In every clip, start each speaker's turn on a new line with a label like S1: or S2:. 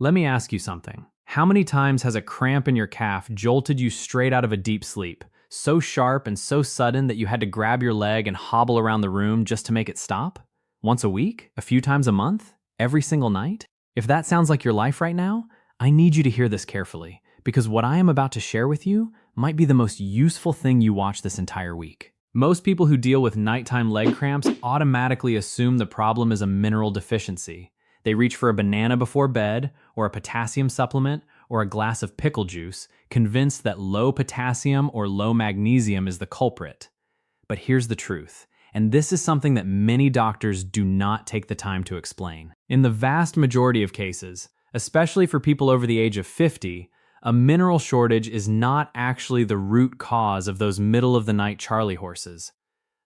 S1: Let me ask you something. How many times has a cramp in your calf jolted you straight out of a deep sleep, so sharp and so sudden that you had to grab your leg and hobble around the room just to make it stop? Once a week? A few times a month? Every single night? If that sounds like your life right now, I need you to hear this carefully, because what I am about to share with you might be the most useful thing you watch this entire week. Most people who deal with nighttime leg cramps automatically assume the problem is a mineral deficiency. They reach for a banana before bed, or a potassium supplement, or a glass of pickle juice, convinced that low potassium or low magnesium is the culprit. But here's the truth, and this is something that many doctors do not take the time to explain. In the vast majority of cases, especially for people over the age of 50, a mineral shortage is not actually the root cause of those middle-of-the-night Charlie horses.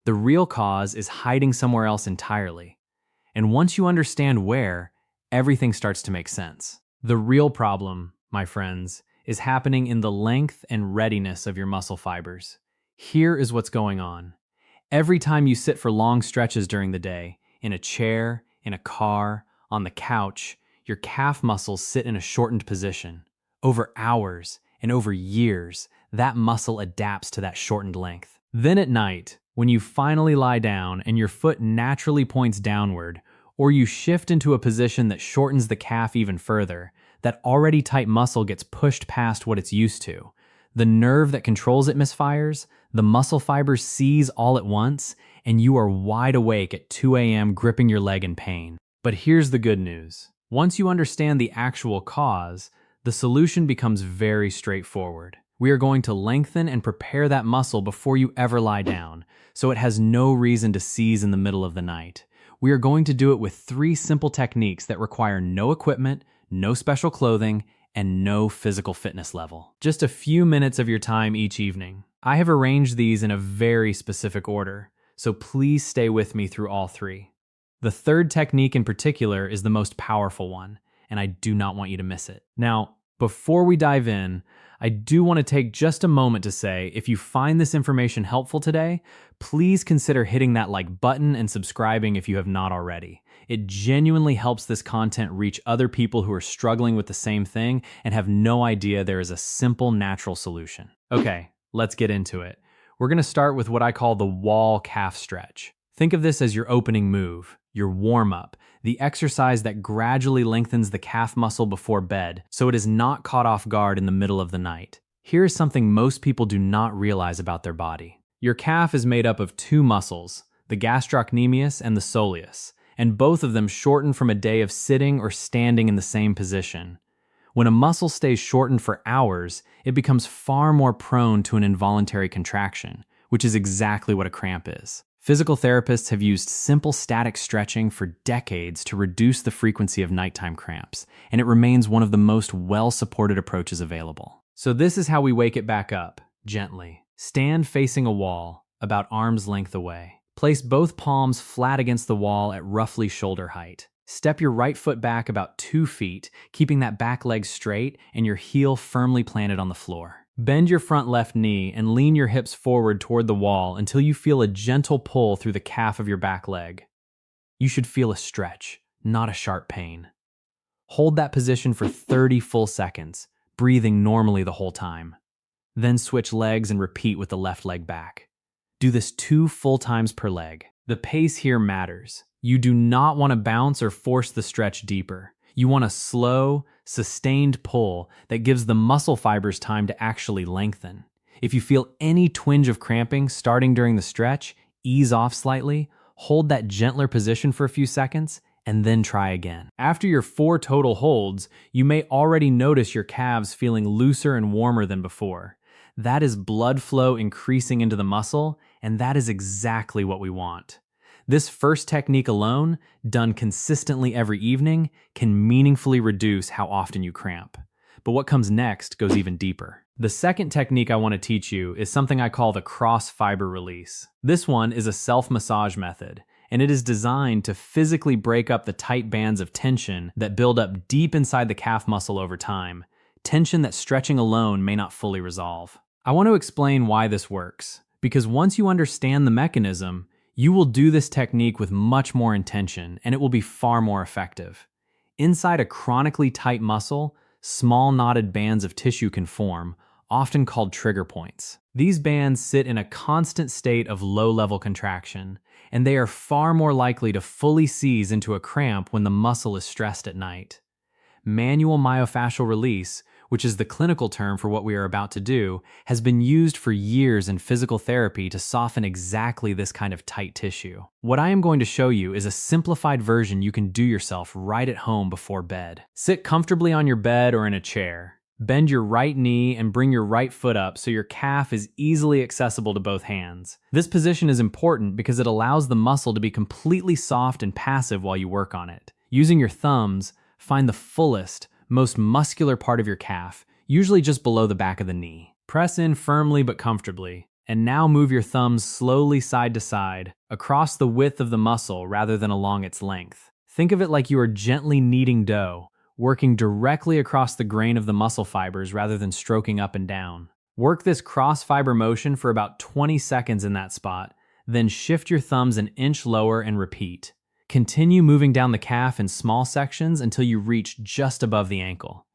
S1: The real cause is hiding somewhere else entirely. And once you understand where, everything starts to make sense. The real problem, my friends, is happening in the length and readiness of your muscle fibers. Here is what's going on. Every time you sit for long stretches during the day, in a chair, in a car, on the couch, your calf muscles sit in a shortened position. Over hours and over years, that muscle adapts to that shortened length. Then at night, when you finally lie down and your foot naturally points downward, or you shift into a position that shortens the calf even further, that already tight muscle gets pushed past what it's used to. The nerve that controls it misfires, the muscle fibers seize all at once, and you are wide awake at 2 a.m. gripping your leg in pain. But here's the good news. Once you understand the actual cause, the solution becomes very straightforward. We are going to lengthen and prepare that muscle before you ever lie down, so it has no reason to seize in the middle of the night. We are going to do it with 3 simple techniques that require no equipment, no special clothing, and no physical fitness level. Just a few minutes of your time each evening. I have arranged these in a very specific order, so please stay with me through all 3. The third technique in particular is the most powerful one, and I do not want you to miss it. Now, before we dive in, I do want to take just a moment to say, if you find this information helpful today, please consider hitting that like button and subscribing if you have not already. It genuinely helps this content reach other people who are struggling with the same thing and have no idea there is a simple, natural solution. Okay, let's get into it. We're going to start with what I call the wall calf stretch. Think of this as your opening move, your warm-up, the exercise that gradually lengthens the calf muscle before bed so it is not caught off guard in the middle of the night. Here is something most people do not realize about their body. Your calf is made up of 2 muscles, the gastrocnemius and the soleus, and both of them shorten from a day of sitting or standing in the same position. When a muscle stays shortened for hours, it becomes far more prone to an involuntary contraction, which is exactly what a cramp is. Physical therapists have used simple static stretching for decades to reduce the frequency of nighttime cramps, and it remains one of the most well-supported approaches available. So this is how we wake it back up, gently. Stand facing a wall, about arm's length away. Place both palms flat against the wall at roughly shoulder height. Step your right foot back about 2 feet, keeping that back leg straight and your heel firmly planted on the floor. Bend your front left knee and lean your hips forward toward the wall until you feel a gentle pull through the calf of your back leg. You should feel a stretch, not a sharp pain. Hold that position for 30 full seconds, breathing normally the whole time. Then switch legs and repeat with the left leg back. Do this 2 full times per leg. The pace here matters. You do not want to bounce or force the stretch deeper. You want a slow, sustained pull that gives the muscle fibers time to actually lengthen. If you feel any twinge of cramping starting during the stretch, ease off slightly, hold that gentler position for a few seconds, and then try again. After your 4 total holds, you may already notice your calves feeling looser and warmer than before. That is blood flow increasing into the muscle, and that is exactly what we want. This first technique alone, done consistently every evening, can meaningfully reduce how often you cramp. But what comes next goes even deeper. The second technique I want to teach you is something I call the cross fiber release. This one is a self-massage method, and it is designed to physically break up the tight bands of tension that build up deep inside the calf muscle over time, tension that stretching alone may not fully resolve. I want to explain why this works, because once you understand the mechanism, you will do this technique with much more intention, and it will be far more effective. Inside a chronically tight muscle, small knotted bands of tissue can form, often called trigger points. These bands sit in a constant state of low-level contraction, and they are far more likely to fully seize into a cramp when the muscle is stressed at night. Manual myofascial release, which is the clinical term for what we are about to do, has been used for years in physical therapy to soften exactly this kind of tight tissue. What I am going to show you is a simplified version you can do yourself right at home before bed. Sit comfortably on your bed or in a chair. Bend your right knee and bring your right foot up so your calf is easily accessible to both hands. This position is important because it allows the muscle to be completely soft and passive while you work on it. Using your thumbs, find the fullest, most muscular part of your calf, usually just below the back of the knee. Press in firmly but comfortably, and now move your thumbs slowly side to side, across the width of the muscle rather than along its length. Think of it like you are gently kneading dough, working directly across the grain of the muscle fibers rather than stroking up and down. Work this cross-fiber motion for about 20 seconds in that spot, then shift your thumbs an inch lower and repeat. Continue moving down the calf in small sections until you reach just above the ankle.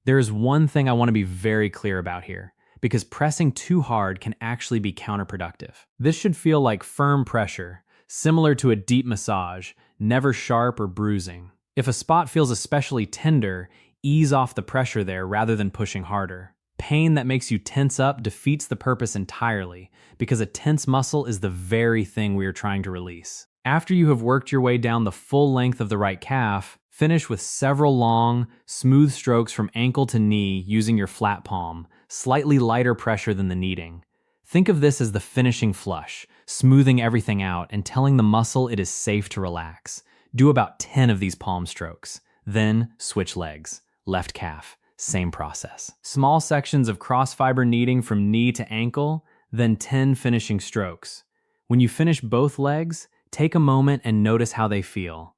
S1: There is one thing I want to be very clear about here, because pressing too hard can actually be counterproductive. This should feel like firm pressure, similar to a deep massage, never sharp or bruising. If a spot feels especially tender, ease off the pressure there rather than pushing harder. Pain that makes you tense up defeats the purpose entirely, because a tense muscle is the very thing we are trying to release. After you have worked your way down the full length of the right calf, finish with several long, smooth strokes from ankle to knee using your flat palm, slightly lighter pressure than the kneading. Think of this as the finishing flush, smoothing everything out and telling the muscle it is safe to relax. Do about 10 of these palm strokes. Then switch legs. Left calf, same process. Small sections of cross-fiber kneading from knee to ankle, then 10 finishing strokes. When you finish both legs, take a moment and notice how they feel.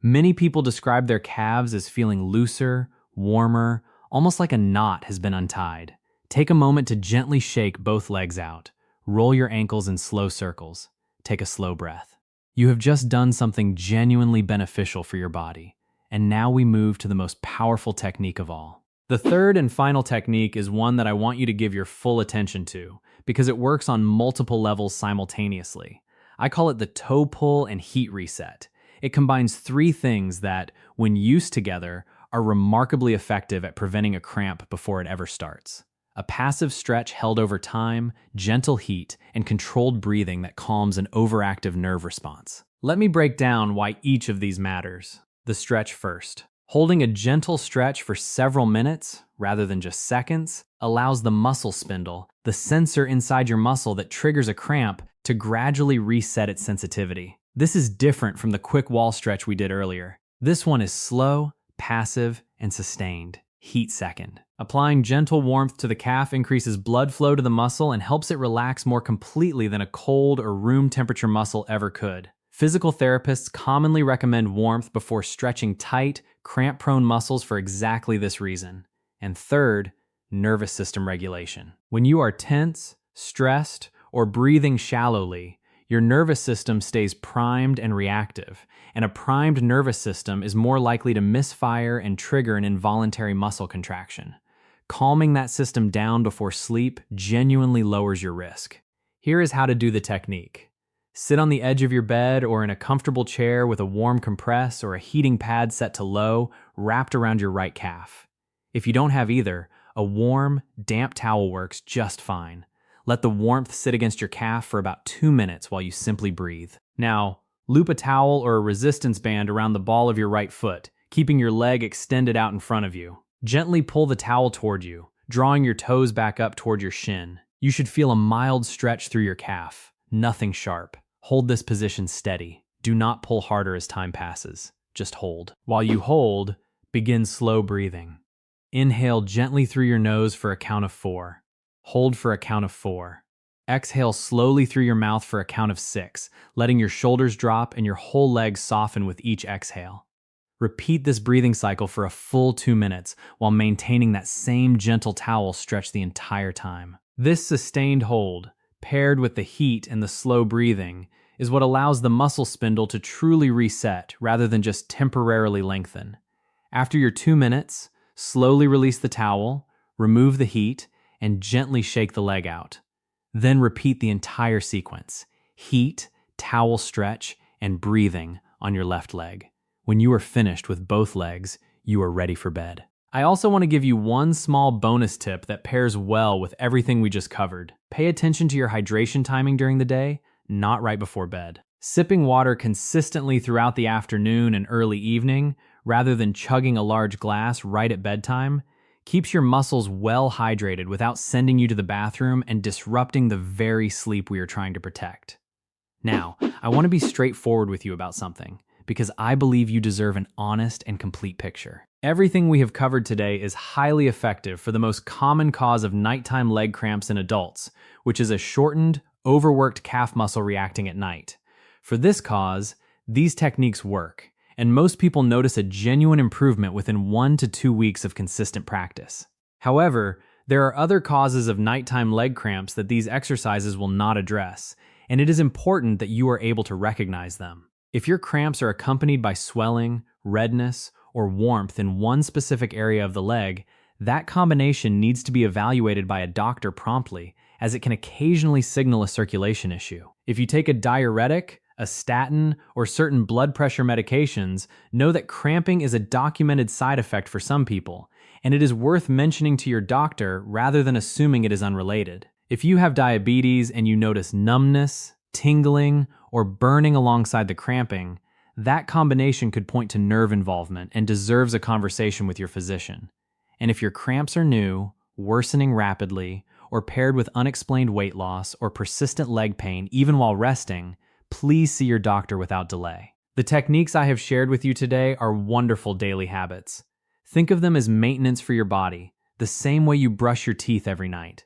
S1: Many people describe their calves as feeling looser, warmer, almost like a knot has been untied. Take a moment to gently shake both legs out. Roll your ankles in slow circles. Take a slow breath. You have just done something genuinely beneficial for your body. And now we move to the most powerful technique of all. The third and final technique is one that I want you to give your full attention to, because it works on multiple levels simultaneously. I call it the toe pull and heat reset. It combines three things that, when used together, are remarkably effective at preventing a cramp before it ever starts. A passive stretch held over time, gentle heat, and controlled breathing that calms an overactive nerve response. Let me break down why each of these matters. The stretch first. Holding a gentle stretch for several minutes, rather than just seconds, allows the muscle spindle, the sensor inside your muscle that triggers a cramp, to gradually reset its sensitivity. This is different from the quick wall stretch we did earlier. This one is slow, passive, and sustained. Heat second. Applying gentle warmth to the calf increases blood flow to the muscle and helps it relax more completely than a cold or room temperature muscle ever could. Physical therapists commonly recommend warmth before stretching tight, cramp-prone muscles for exactly this reason. And third, nervous system regulation. When you are tense, stressed, or breathing shallowly, your nervous system stays primed and reactive, and a primed nervous system is more likely to misfire and trigger an involuntary muscle contraction. Calming that system down before sleep genuinely lowers your risk. Here is how to do the technique. Sit on the edge of your bed or in a comfortable chair with a warm compress or a heating pad set to low, wrapped around your right calf. If you don't have either, a warm, damp towel works just fine. Let the warmth sit against your calf for about 2 minutes while you simply breathe. Now, loop a towel or a resistance band around the ball of your right foot, keeping your leg extended out in front of you. Gently pull the towel toward you, drawing your toes back up toward your shin. You should feel a mild stretch through your calf, nothing sharp. Hold this position steady. Do not pull harder as time passes. Just hold. While you hold, begin slow breathing. Inhale gently through your nose for a count of 4. Hold for a count of 4. Exhale slowly through your mouth for a count of 6, letting your shoulders drop and your whole leg soften with each exhale. Repeat this breathing cycle for a full 2 minutes while maintaining that same gentle towel stretch the entire time. This sustained hold, paired with the heat and the slow breathing, is what allows the muscle spindle to truly reset rather than just temporarily lengthen. After your 2 minutes, slowly release the towel, remove the heat, and gently shake the leg out. Then repeat the entire sequence: heat, towel stretch, and breathing on your left leg. When you are finished with both legs, you are ready for bed. I also want to give you one small bonus tip that pairs well with everything we just covered. Pay attention to your hydration timing during the day, not right before bed. Sipping water consistently throughout the afternoon and early evening, rather than chugging a large glass right at bedtime, keeps your muscles well hydrated without sending you to the bathroom and disrupting the very sleep we are trying to protect. Now, I want to be straightforward with you about something, because I believe you deserve an honest and complete picture. Everything we have covered today is highly effective for the most common cause of nighttime leg cramps in adults, which is a shortened, overworked calf muscle reacting at night. For this cause, these techniques work, and most people notice a genuine improvement within 1 to 2 weeks of consistent practice. However, there are other causes of nighttime leg cramps that these exercises will not address, and it is important that you are able to recognize them. If your cramps are accompanied by swelling, redness, or warmth in one specific area of the leg, that combination needs to be evaluated by a doctor promptly, as it can occasionally signal a circulation issue. If you take a diuretic, a statin, or certain blood pressure medications, know that cramping is a documented side effect for some people, and it is worth mentioning to your doctor rather than assuming it is unrelated. If you have diabetes and you notice numbness, tingling, or burning alongside the cramping, that combination could point to nerve involvement and deserves a conversation with your physician. And if your cramps are new, worsening rapidly, or paired with unexplained weight loss or persistent leg pain even while resting, please see your doctor without delay. The techniques I have shared with you today are wonderful daily habits. Think of them as maintenance for your body, the same way you brush your teeth every night.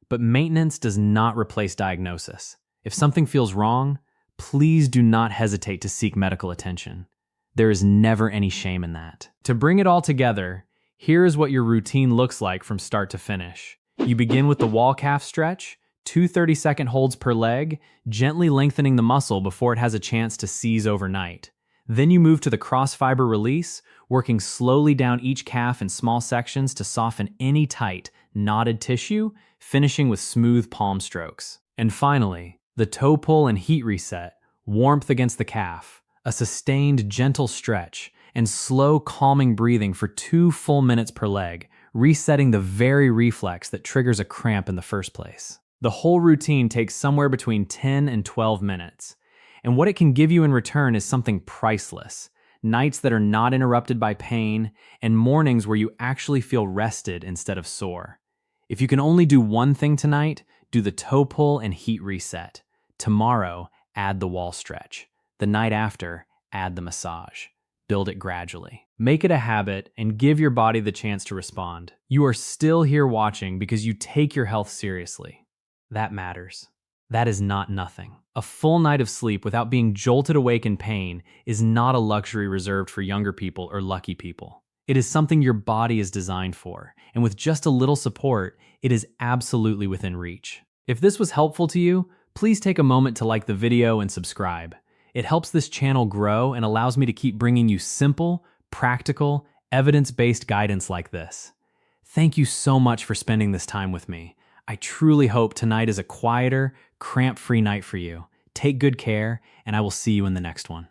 S1: But maintenance does not replace diagnosis. If something feels wrong, please do not hesitate to seek medical attention. There is never any shame in that. To bring it all together, here is what your routine looks like from start to finish. You begin with the wall calf stretch, 2 30-second holds per leg, gently lengthening the muscle before it has a chance to seize overnight. Then you move to the cross fiber release, working slowly down each calf in small sections to soften any tight, knotted tissue, finishing with smooth palm strokes. And finally, the toe pull and heat reset, warmth against the calf, a sustained gentle stretch, and slow calming breathing for 2 full minutes per leg, resetting the very reflex that triggers a cramp in the first place. The whole routine takes somewhere between 10 and 12 minutes, and what it can give you in return is something priceless: nights that are not interrupted by pain, and mornings where you actually feel rested instead of sore. If you can only do one thing tonight, do the toe pull and heat reset. Tomorrow, add the wall stretch. The night after, add the massage. Build it gradually. Make it a habit and give your body the chance to respond. You are still here watching because you take your health seriously. That matters. That is not nothing. A full night of sleep without being jolted awake in pain is not a luxury reserved for younger people or lucky people. It is something your body is designed for, and with just a little support, it is absolutely within reach. If this was helpful to you, please take a moment to like the video and subscribe. It helps this channel grow and allows me to keep bringing you simple, practical, evidence-based guidance like this. Thank you so much for spending this time with me. I truly hope tonight is a quieter, cramp-free night for you. Take good care, and I will see you in the next one.